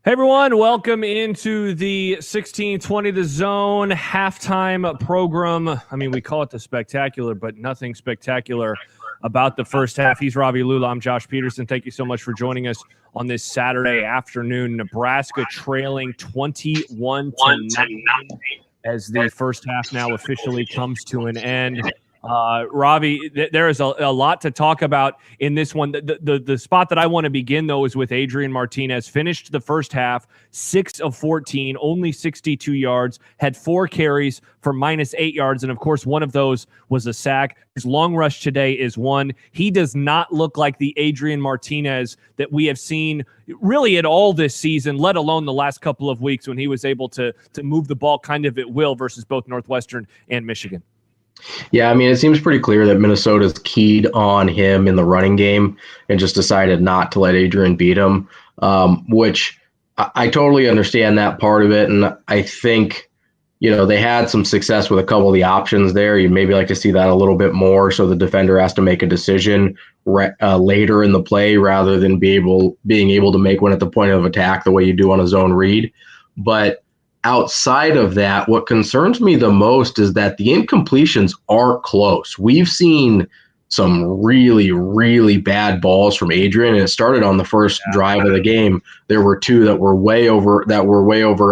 Hey everyone, welcome into the 1620 The Zone halftime program. I mean, we call it the spectacular, but nothing spectacular about the first half. He's Ravi Lulla. I'm Josh Peterson. Thank you so much for joining us on this Saturday afternoon. Nebraska trailing 21-9 as the first half now officially comes to an end. Ravi, there is a lot to talk about in this one. The spot that I want to begin, though, is with Adrian Martinez. Finished the first half 6 of 14, only 62 yards, had 4 carries for -8 yards, and of course, one of those was a sack. His long rush today is 1. He does not look like the Adrian Martinez that we have seen really at all this season, let alone the last couple of weeks when he was able to move the ball kind of at will versus both Northwestern and Michigan. Yeah, I mean, it seems pretty clear that Minnesota's keyed on him in the running game and just decided not to let Adrian beat him, which I totally understand that part of it. And I think, they had some success with a couple of the options there. You'd maybe like to see that a little bit more so the defender has to make a decision later in the play rather than being able to make one at the point of attack the way you do on a zone read. But outside of that, what concerns me the most is that the incompletions aren't close. We've seen some really, really bad balls from Adrian, and it started on the first drive of the game. There were 2 that were way over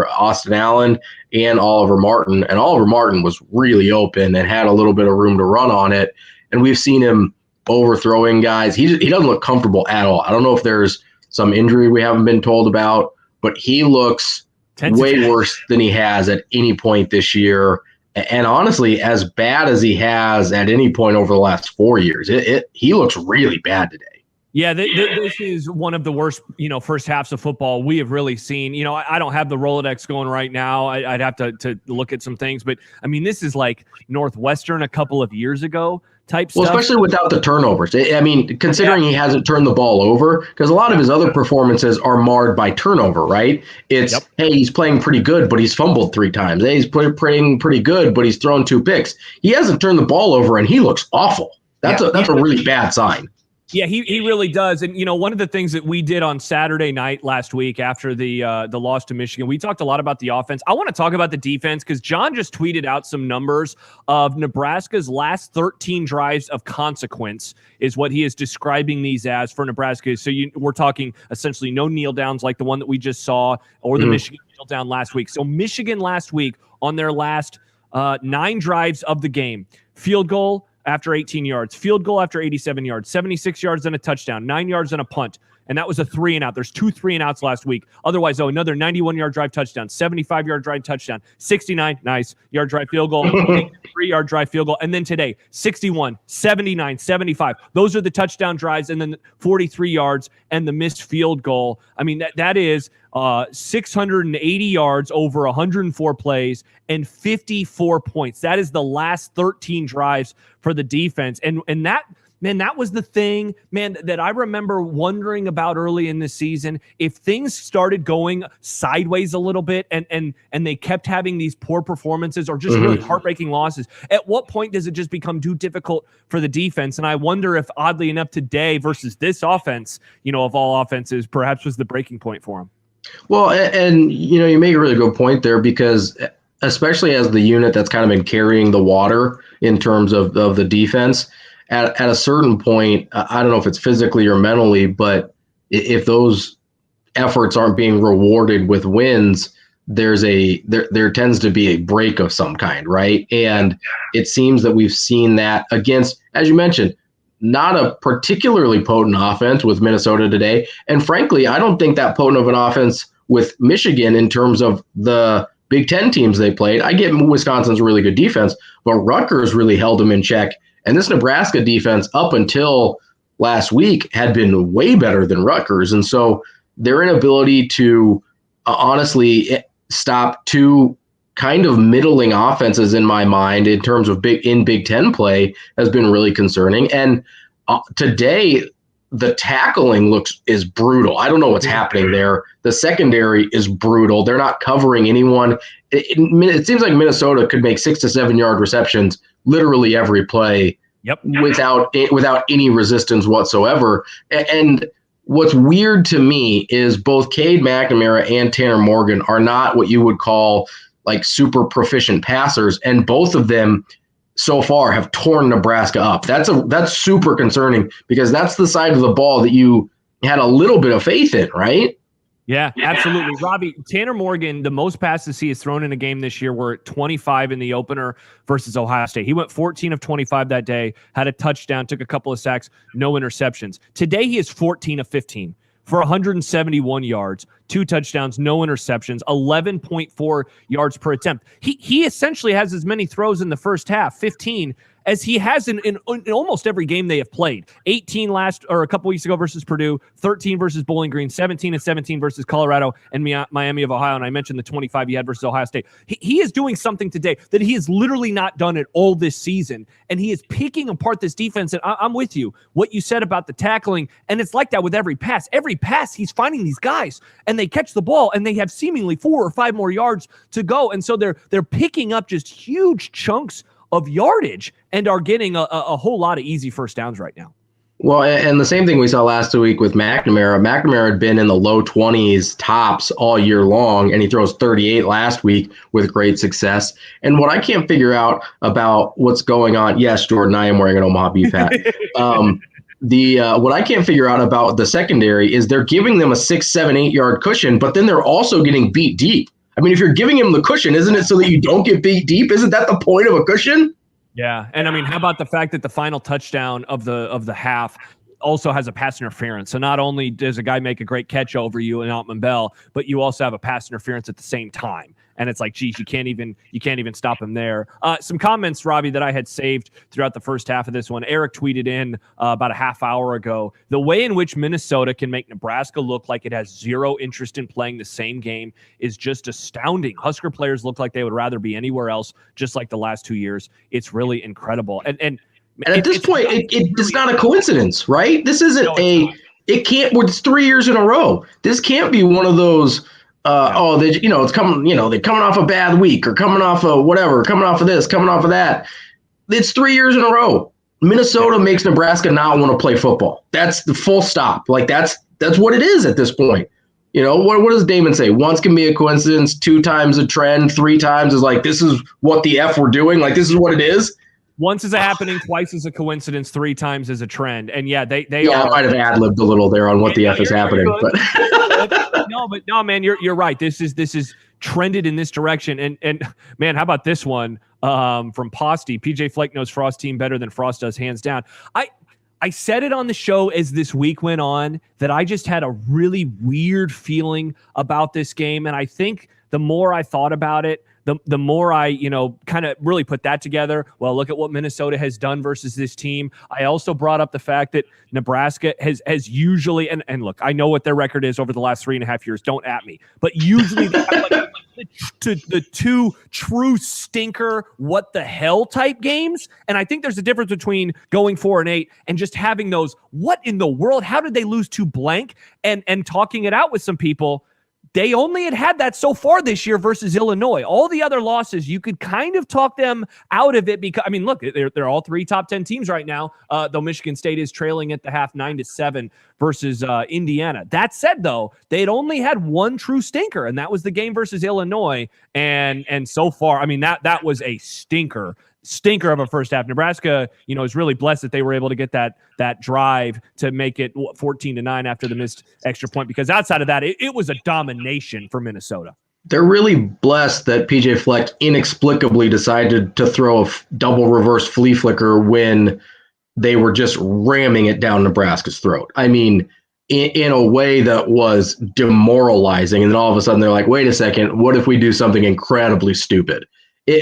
Austin Allen and Oliver Martin, and Oliver Martin was really open and had a little bit of room to run on it. And we've seen him overthrowing guys. He doesn't look comfortable at all. I don't know if there's some injury we haven't been told about, but he looks way worse than he has at any point this year. And honestly, as bad as he has at any point over the last 4 years, he looks really bad today. Yeah, this is one of the worst, first halves of football we have really seen. I don't have the Rolodex going right now. I'd have to look at some things. But, I mean, this is like Northwestern a couple of years ago type stuff. Well, especially without the turnovers. I mean, considering he hasn't turned the ball over, because a lot of his other performances are marred by turnover, right? It's, hey, he's playing pretty good, but he's fumbled 3 times. Hey, he's playing pretty good, but he's thrown 2 picks. He hasn't turned the ball over, and he looks awful. That's a really bad sign. Yeah, he really does. And, one of the things that we did on Saturday night last week after the loss to Michigan, we talked a lot about the offense. I want to talk about the defense because John just tweeted out some numbers of Nebraska's last 13 drives of consequence is what he is describing these as for Nebraska. So we're talking essentially no kneel downs like the one that we just saw or the Michigan kneel down last week. So Michigan last week on their last 9 drives of the game, field goal after 18 yards, field goal after 87 yards, 76 yards and a touchdown, 9 yards and a punt. And that was a 3 and out. There's 2 3-and-outs last week. Otherwise, another 91-yard drive touchdown, 75-yard drive touchdown, 69, nice, yard drive field goal, 3-yard drive field goal. And then today, 61, 79, 75. Those are the touchdown drives, and then 43 yards and the missed field goal. I mean, that is 680 yards over 104 plays and 54 points. That is the last 13 drives for the defense. And that, man, that was the thing, man, that I remember wondering about early in the season. If things started going sideways a little bit and they kept having these poor performances or just really heartbreaking losses, at what point does it just become too difficult for the defense? And I wonder if, oddly enough, today versus this offense, of all offenses, perhaps was the breaking point for them. Well, and you make a really good point there because especially as the unit that's kind of been carrying the water in terms of the defense, at a certain point, I don't know if it's physically or mentally, but if those efforts aren't being rewarded with wins, there tends to be a break of some kind, right? And it seems that we've seen that against, as you mentioned, not a particularly potent offense with Minnesota today. And frankly, I don't think that potent of an offense with Michigan in terms of the Big Ten teams they played. I get Wisconsin's a really good defense, but Rutgers really held them in check. And this Nebraska defense up until last week had been way better than Rutgers. And so their inability to honestly stop 2 kind of middling offenses in my mind in terms of Big Ten play has been really concerning. And today, the tackling is brutal. I don't know what's happening there. The secondary is brutal. They're not covering anyone. It seems like Minnesota could make 6 to 7 yard receptions literally every play without any resistance whatsoever. And what's weird to me is both Cade McNamara and Tanner Morgan are not what you would call like super proficient passers, and both of them so far have torn Nebraska up. That's super concerning because that's the side of the ball that you had a little bit of faith in, right? Yeah, absolutely. Robbie, Tanner Morgan, the most passes he has thrown in a game this year were 25 in the opener versus Ohio State. He went 14 of 25 that day, had a touchdown, took a couple of sacks, no interceptions. Today, he is 14 of 15 for 171 yards, 2 touchdowns, no interceptions, 11.4 yards per attempt. He essentially has as many throws in the first half, 15, as he has in almost every game they have played. 18 a couple weeks ago versus Purdue, 13 versus Bowling Green, 17 and 17 versus Colorado and Miami of Ohio. And I mentioned the 25 he had versus Ohio State. He is doing something today that he has literally not done it all this season. And he is picking apart this defense. And I'm with you. What you said about the tackling, and it's like that with every pass. Every pass, he's finding these guys, and they catch the ball, and they have seemingly 4 or 5 more yards to go. And so they're picking up just huge chunks of yardage and are getting a whole lot of easy first downs right now. Well, and the same thing we saw last week with McNamara. McNamara had been in the low 20s tops all year long, and he throws 38 last week with great success. And what I can't figure out about what's going on, yes, Jordan, I am wearing an Omaha Beef hat. What I can't figure out about the secondary is they're giving them a 6, 7, 8 yard cushion, but then they're also getting beat deep. I mean, if you're giving him the cushion, isn't it so that you don't get beat deep? Isn't that the point of a cushion? Yeah, and I mean, how about the fact that the final touchdown of the half also has a pass interference? So not only does a guy make a great catch over you in Altman Bell, but you also have a pass interference at the same time. And it's like, geez, you can't even stop him there. Some comments, Robbie, that I had saved throughout the first half of this one. Eric tweeted in about a half hour ago, the way in which Minnesota can make Nebraska look like it has zero interest in playing the same game is just astounding. Husker players look like they would rather be anywhere else, just like the last 2 years. It's really incredible. And at this point, it's not a coincidence, right? This isn't it can't, it's 3 years in a row. This can't be one of those, it's coming, they're coming off a bad week or coming off of whatever, coming off of this, coming off of that. It's 3 years in a row. Minnesota makes Nebraska not want to play football. That's the full stop. Like that's what it is at this point. What does Damon say? Once can be a coincidence, 2 times a trend, 3 times is like, this is what the F we're doing. Like, this is what it is. Once is a happening, twice is a coincidence, 3 times is a trend. And yeah, they I might have ad-libbed a little there on what the F is happening. But no, man, you're right. This is trended in this direction. And man, how about this one from Posty? PJ Fleck knows Frost team better than Frost does, hands down. I said it on the show as this week went on that I just had a really weird feeling about this game. And I think the more I thought about it, the more I, kind of really put that together. Well, look at what Minnesota has done versus this team. I also brought up the fact that Nebraska has usually, and look, I know what their record is over the last 3.5 years. Don't at me. But usually they have the 2 true stinker, what the hell type games. And I think there's a difference between going 4-8 and just having those, what in the world? How did they lose to blank? And talking it out with some people. They only had that so far this year versus Illinois. All the other losses, you could kind of talk them out of it because, I mean, look, they're all 3 top 10 teams right now, though Michigan State is trailing at the half 9-7 versus Indiana. That said, though, they'd only had 1 true stinker, and that was the game versus Illinois. And so far, I mean, that was a stinker of a first half. Nebraska, is really blessed that they were able to get that drive to make it 14-9 after the missed extra point, because outside of that, it was a domination for Minnesota. They're really blessed that PJ Fleck inexplicably decided to throw a double reverse flea flicker when they were just ramming it down Nebraska's throat. I mean, in a way that was demoralizing. And then all of a sudden they're like, wait a second, what if we do something incredibly stupid? It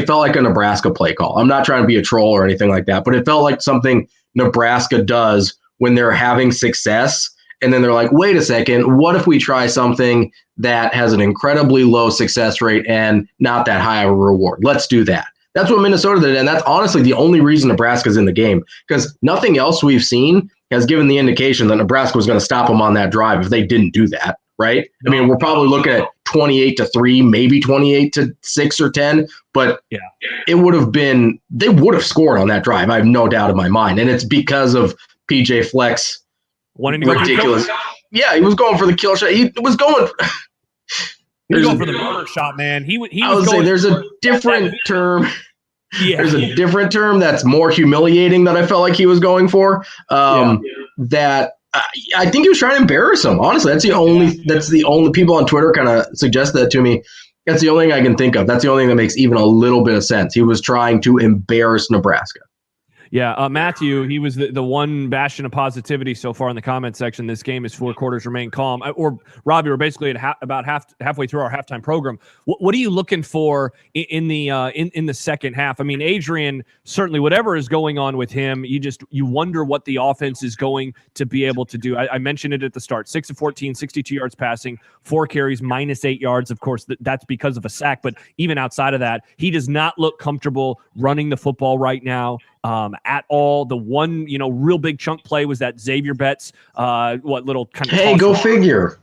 felt like a Nebraska play call. I'm not trying to be a troll or anything like that, but it felt like something Nebraska does when they're having success. And then they're like, wait a second, what if we try something that has an incredibly low success rate and not that high of a reward? Let's do that. That's what Minnesota did. And that's honestly the only reason Nebraska's in the game, because nothing else we've seen has given the indication that Nebraska was going to stop them on that drive if they didn't do that. Right? I mean, we're probably looking at 28-3, maybe 28-6 or 10, but yeah, they would have scored on that drive. I have no doubt in my mind. And it's because of PJ Fleck's Wanting to go ridiculous. Yeah, he was going for the kill shot. He was going. He was going for the murder shot, man. I would say there's a different term. Yeah. There's a different term that's more humiliating that I felt like he was going for. That I think he was trying to embarrass him. Honestly, that's the only people on Twitter kind of suggest that to me. That's the only thing I can think of. That's the only thing that makes even a little bit of sense. He was trying to embarrass Nebraska. Yeah, Matthew, he was the one bastion of positivity so far in the comment section. This game is 4 quarters remain calm. Or Robbie, we're basically at about halfway through our halftime program. What are you looking for in the second half? I mean, Adrian, certainly whatever is going on with him, you wonder what the offense is going to be able to do. I mentioned it at the start: 6 of 14, 62 yards passing, 4 carries, -8 yards. Of course, that's because of a sack. But even outside of that, he does not look comfortable running the football right now. At all. The one, real big chunk play was that Xavier Betts, little kind of. Hey, go figure.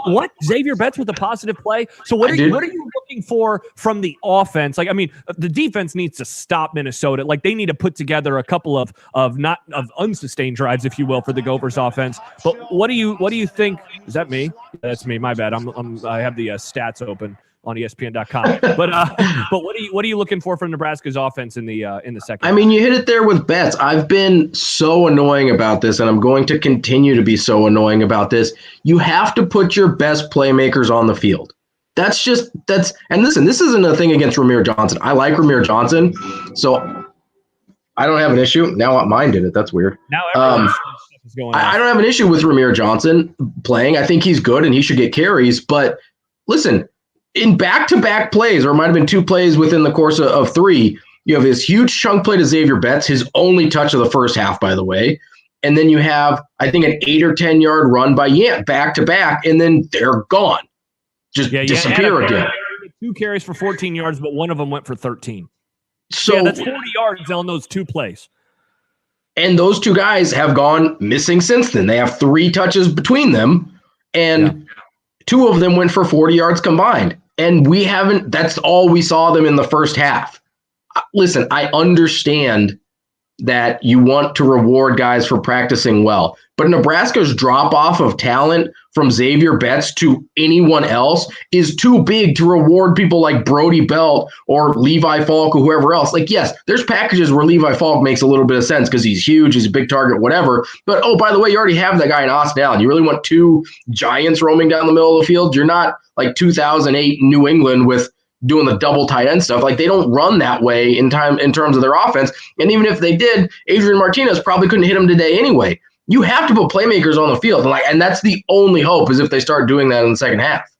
What? Xavier Betts with a positive play? So what are you looking for from the offense? Like, I mean, the defense needs to stop Minnesota. Like, they need to put together a couple of unsustained drives, if you will, for the Gophers offense. But what do you think? Is that me? That's me. My bad. I have the stats open on ESPN.com. But what are you looking for from Nebraska's offense in the second? I mean, you hit it there with Betts. I've been so annoying about this, and I'm going to continue to be so annoying about this. You have to put your best playmakers on the field. And listen, this isn't a thing against Ramir Johnson. I like Ramir Johnson, so I don't have an issue. Now mine did it. That's weird. Now everyone's stuff is going on. I don't have an issue with Ramir Johnson playing. I think he's good and he should get carries. But listen, in back-to-back plays, or it might have been 2 plays within the course of 3, you have this huge chunk play to Xavier Betts, his only touch of the first half, by the way. And then you have, I think, an 8 or 10-yard run by Yant back-to-back, and then they're gone. Just disappear again. 2 carries for 14 yards, but one of them went for 13. So that's 40 yards on those 2 plays. And those 2 guys have gone missing since then. They have 3 touches between them, and 2 of them went for 40 yards combined. And that's all we saw them in the first half. Listen, I understand that you want to reward guys for practicing well, but Nebraska's drop off of talent from Xavier Betts to anyone else is too big to reward people like Brody Belt or Levi Falk or whoever else. Like, yes, there's packages where Levi Falk makes a little bit of sense because he's huge, he's a big target, whatever. But, oh, by the way, you already have that guy in Austin Allen. You really want 2 giants roaming down the middle of the field? You're not like 2008 New England with doing the double tight end stuff. Like, they don't run that way in terms of their offense. And even if they did, Adrian Martinez probably couldn't hit him today anyway. You have to put playmakers on the field. And that's the only hope, is if they start doing that in the second half.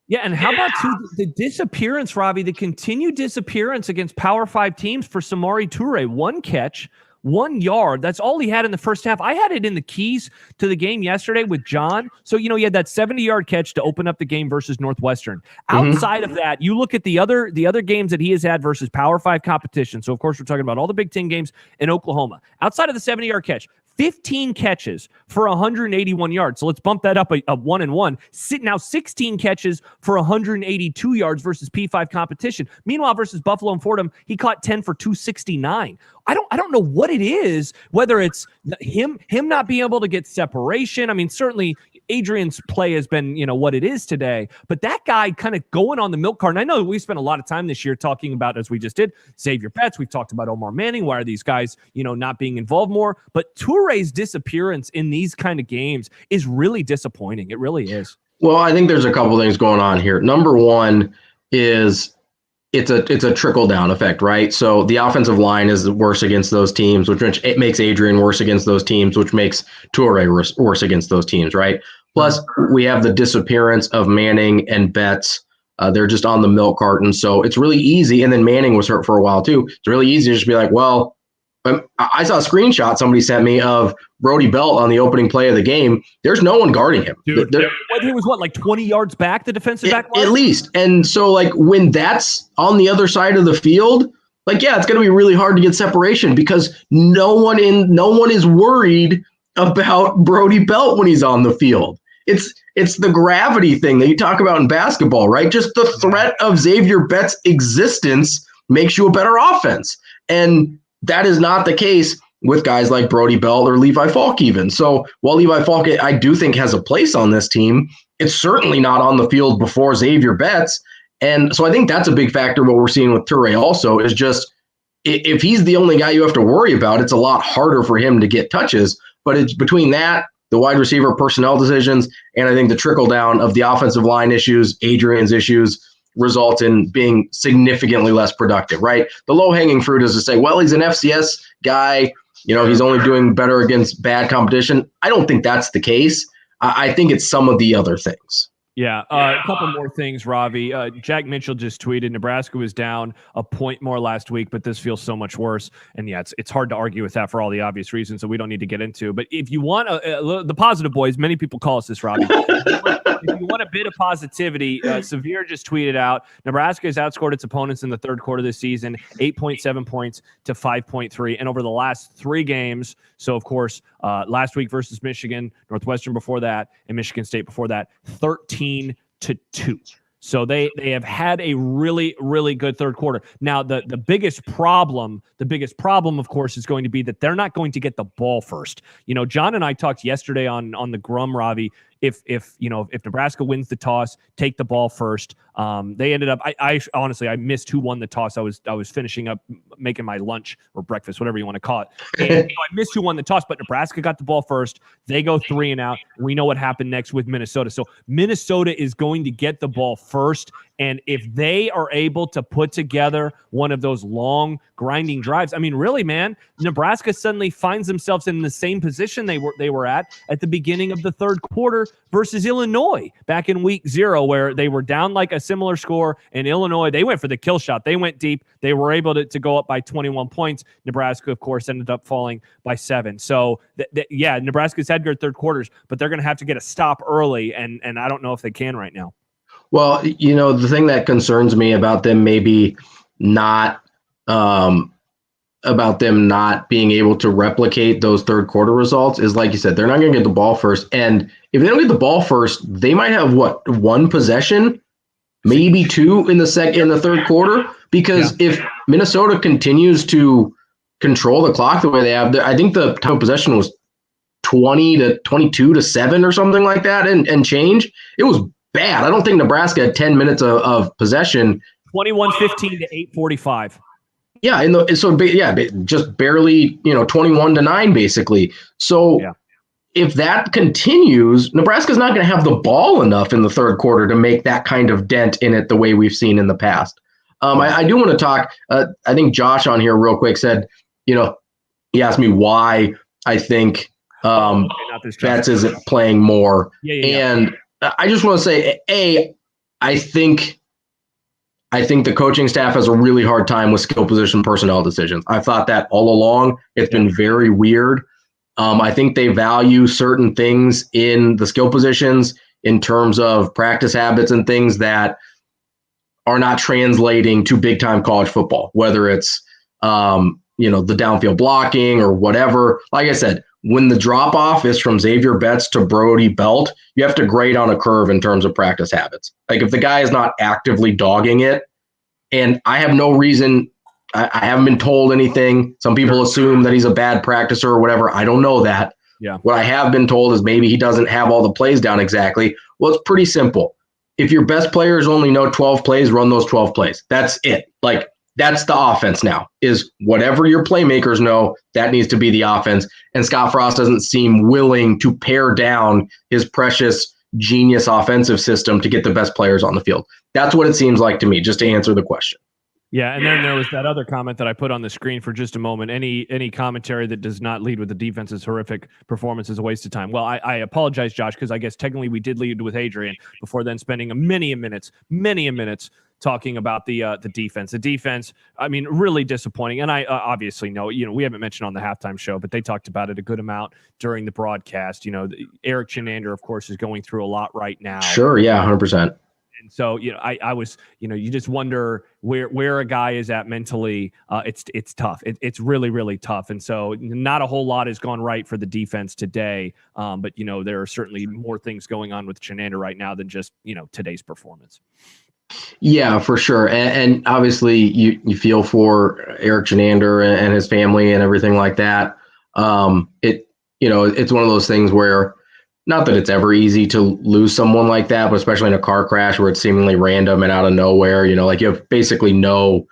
Yeah, and how about the disappearance, Robbie, the continued disappearance against Power 5 teams for Samori Toure? 1 catch, 1 yard. That's all he had in the first half. I had it in the keys to the game yesterday with John. So, he had that 70-yard catch to open up the game versus Northwestern. Outside of that, you look at the other games that he has had versus Power 5 competition. So, of course, we're talking about all the Big Ten games in Oklahoma. Outside of the 70-yard catch, 15 catches for 181 yards. So let's bump that up a 1-1. Now 16 catches for 182 yards versus P5 competition. Meanwhile, versus Buffalo and Fordham, he caught 10 for 269. I don't know what it is, whether it's him not being able to get separation. I mean, certainly Adrian's play has been, what it is today, but that guy kind of going on the milk carton. I know we spent a lot of time this year talking about, as we just did, Xavier Betts. We've talked about Omar Manning. Why are these guys, not being involved more? But Toure's disappearance in these kind of games is really disappointing. It really is. Well, I think there's a couple things going on here. Number one is it's a trickle-down effect, right? So the offensive line is worse against those teams, which it makes Adrian worse against those teams, which makes Toure worse against those teams, right? Plus, we have the disappearance of Manning and Betts. They're just on the milk carton, so it's really easy. And then Manning was hurt for a while, too. It's really easy to just be like, well, I saw a screenshot somebody sent me of Brody Belt on the opening play of the game. There's no one guarding him. Dude, he was like 20 yards back, the defensive back line? At least. And so, when that's on the other side of the field, it's going to be really hard to get separation because no one is worried about Brody Belt when he's on the field. It's the gravity thing that you talk about in basketball, right? Just the threat of Xavier Betts' existence makes you a better offense. And that is not the case with guys like Brody Belt or Levi Falk even. So while Levi Falk, I do think has a place on this team, it's certainly not on the field before Xavier Betts. And so I think that's a big factor. What we're seeing with Toure also is just if he's the only guy you have to worry about, it's a lot harder for him to get touches. But it's between that, the wide receiver personnel decisions, and I think the trickle down of the offensive line issues, Adrian's issues, result in being significantly less productive, right? The low-hanging fruit is to say, well, he's an FCS guy. He's only doing better against bad competition. I don't think that's the case. I think it's some of the other things. Yeah, a couple more things, Ravi. Jack Mitchell just tweeted Nebraska was down a point more last week, but this feels so much worse. And yeah, it's hard to argue with that for all the obvious reasons that we don't need to get into. But if you want the positive boys, many people call us this, Ravi. If you want a bit of positivity, Severe just tweeted out, Nebraska has outscored its opponents in the third quarter this season, 8.7 points to 5.3. And over the last 3 games, so of course, last week versus Michigan, Northwestern before that, and Michigan State before that, 13-2. So they have had a really, really good third quarter. Now, the biggest problem, of course, is going to be that they're not going to get the ball first. John and I talked yesterday on the Grum, Ravi. If Nebraska wins the toss, take the ball first. They ended up. I honestly missed who won the toss. I was finishing up making my lunch or breakfast, whatever you want to call it. And I missed who won the toss, but Nebraska got the ball first. They go 3 and out. We know what happened next with Minnesota. So Minnesota is going to get the ball first. And if they are able to put together one of those long grinding drives, I mean, really, man, Nebraska suddenly finds themselves in the same position they were at the beginning of the third quarter versus Illinois back in week 0, where they were down like a similar score. And Illinois, they went for the kill shot. They went deep. They were able to go up by 21 points. Nebraska, of course, ended up falling by 7. So, Nebraska's had good third quarters, but they're going to have to get a stop early, and I don't know if they can right now. Well, the thing that concerns me about them maybe not about them not being able to replicate those third quarter results is, like you said, they're not going to get the ball first. And if they don't get the ball first, they might have one possession, maybe 2 in the third quarter. Because if Minnesota continues to control the clock the way they have, I think the time of possession was 20 to 22 to 7 or something like that, and change. It was bad. I don't think Nebraska had 10 minutes of possession. 21-15 to 8:45. Yeah, just barely, 21 to 9 basically. So if that continues, Nebraska's not going to have the ball enough in the third quarter to make that kind of dent in it the way we've seen in the past. I do want to talk. I think Josh on here real quick said, he asked me why I think Betts isn't playing more. And I just want to say, I think the coaching staff has a really hard time with skill position personnel decisions. I've thought that all along. It's been very weird. I think they value certain things in the skill positions in terms of practice habits and things that are not translating to big time college football, whether it's, the downfield blocking or whatever. Like I said, when the drop off is from Xavier Betts to Brody Belt, you have to grade on a curve in terms of practice habits. Like if the guy is not actively dogging it, and I have no reason, I haven't been told anything. Some people assume that he's a bad practicer or whatever. I don't know that. Yeah. What I have been told is maybe he doesn't have all the plays down exactly. Well, it's pretty simple. If your best players only know 12 plays, run those 12 plays. That's it. Like that's the offense now, is whatever your playmakers know, that needs to be the offense. And Scott Frost doesn't seem willing to pare down his precious genius offensive system to get the best players on the field. That's what it seems like to me, just to answer the question. Yeah, and then there was that other comment that I put on the screen for just a moment. Any commentary that does not lead with the defense's horrific performance is a waste of time. Well, I apologize, Josh, because I guess technically we did lead with Adrian before then spending many a minutes talking about the defense. The defense, I mean, really disappointing. And I obviously know, we haven't mentioned on the halftime show, but they talked about it a good amount during the broadcast. Eric Chinander, of course, is going through a lot right now. Sure, yeah, 100%. And so, I was, you just wonder where a guy is at mentally. It's tough. It's really, really tough. And so not a whole lot has gone right for the defense today. But, there are certainly more things going on with Chinander right now than just, today's performance. Yeah, for sure. And obviously you feel for Eric Chinander and his family and everything like that. It's one of those things where, not that it's ever easy to lose someone like that, but especially in a car crash where it's seemingly random and out of nowhere, like you have basically no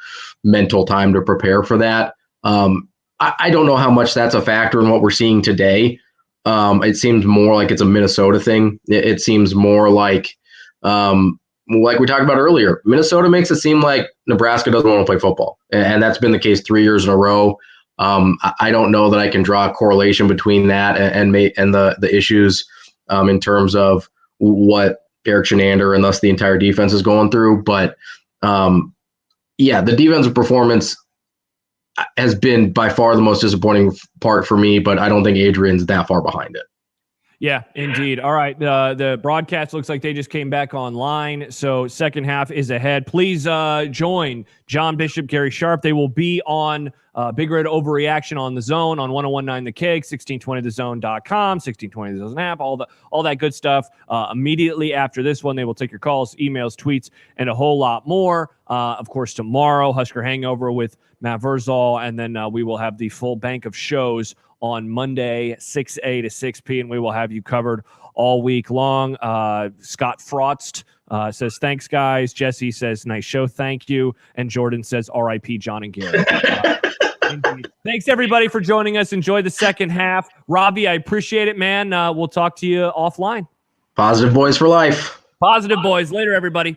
mental time to prepare for that. I don't know how much that's a factor in what we're seeing today. It seems more like it's a Minnesota thing. It seems more like we talked about earlier, Minnesota makes it seem like Nebraska doesn't want to play football. And that's been the case 3 years in a row. I don't know that I can draw a correlation between that and the issues in terms of what Eric Shenander and thus the entire defense is going through. But the defensive performance has been by far the most disappointing part for me, but I don't think Adrian's that far behind it. Yeah, indeed. All right. The broadcast looks like they just came back online. So second half is ahead. Please join John Bishop, Gary Sharp. They will be on Big Red Overreaction on the Zone on 1019 The Cake, 1620thezone.com, 1620 The Zone app, all that good stuff. Immediately after this one, they will take your calls, emails, tweets, and a whole lot more. Of course, tomorrow, Husker Hangover with Matt Verzal, and then we will have the full bank of shows on Monday, 6A to 6P, and we will have you covered all week long. Scott Frost says, thanks, guys. Jesse says, nice show, thank you. And Jordan says, RIP John and Gary. Thanks, everybody, for joining us. Enjoy the second half. Ravi, I appreciate it, man. We'll talk to you offline. Positive boys for life. Positive boys. Later, everybody.